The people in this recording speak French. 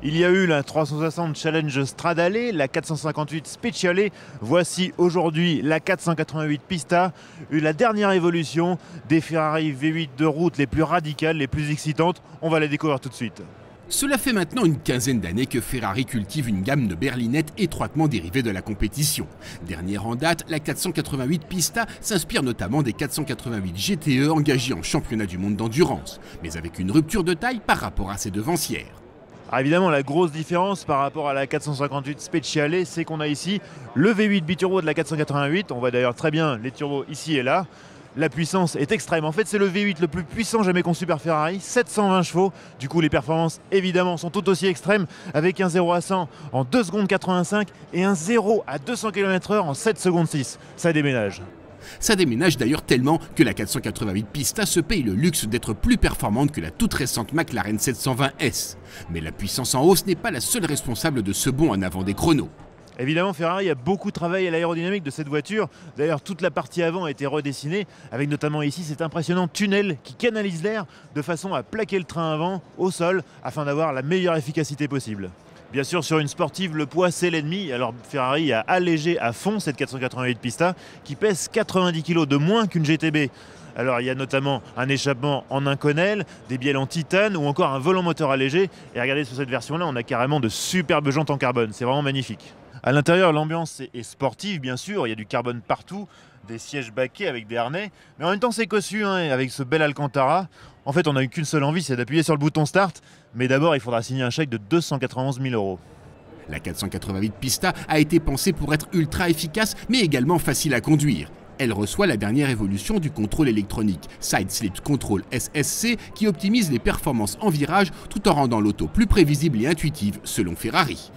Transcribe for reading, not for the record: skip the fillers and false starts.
Il y a eu la 360 Challenge Stradale, la 458 Speciale, voici aujourd'hui la 488 Pista, la dernière évolution des Ferrari V8 de route les plus radicales, les plus excitantes. On va les découvrir tout de suite. Cela fait maintenant une quinzaine d'années que Ferrari cultive une gamme de berlinettes étroitement dérivées de la compétition. Dernière en date, la 488 Pista s'inspire notamment des 488 GTE engagés en championnat du monde d'endurance, mais avec une rupture de taille par rapport à ses devancières. Alors évidemment, la grosse différence par rapport à la 458 Speciale, c'est qu'on a ici le V8 biturbo de la 488. On voit d'ailleurs très bien les turbos ici et là. La puissance est extrême. En fait, c'est le V8 le plus puissant jamais conçu par Ferrari, 720 chevaux. Du coup, les performances, évidemment, sont tout aussi extrêmes, avec un 0 à 100 en 2 secondes 85 et un 0 à 200 km/h en 7 secondes 6. Ça déménage. Ça déménage d'ailleurs tellement que la 488 Pista se paye le luxe d'être plus performante que la toute récente McLaren 720S. Mais la puissance en hausse n'est pas la seule responsable de ce bond en avant des chronos. Évidemment, Ferrari a beaucoup travaillé à l'aérodynamique de cette voiture. D'ailleurs, toute la partie avant a été redessinée, avec notamment ici cet impressionnant tunnel qui canalise l'air de façon à plaquer le train avant au sol afin d'avoir la meilleure efficacité possible. Bien sûr, sur une sportive, le poids c'est l'ennemi. Alors Ferrari a allégé à fond cette 488 Pista qui pèse 90 kg de moins qu'une GTB. Alors il y a notamment un échappement en inconel, des bielles en titane ou encore un volant moteur allégé. Et regardez, sur cette version-là, on a carrément de superbes jantes en carbone. C'est vraiment magnifique. À l'intérieur, l'ambiance est sportive, bien sûr. Il y a du carbone partout, des sièges baquets avec des harnais. Mais en même temps, c'est cossu, hein, avec ce bel Alcantara. En fait, on n'a eu qu'une seule envie, c'est d'appuyer sur le bouton Start. Mais d'abord, il faudra signer un chèque de 291 000 €. La 488 Pista a été pensée pour être ultra efficace, mais également facile à conduire. Elle reçoit la dernière évolution du contrôle électronique Side Slip Control SSC qui optimise les performances en virage tout en rendant l'auto plus prévisible et intuitive selon Ferrari.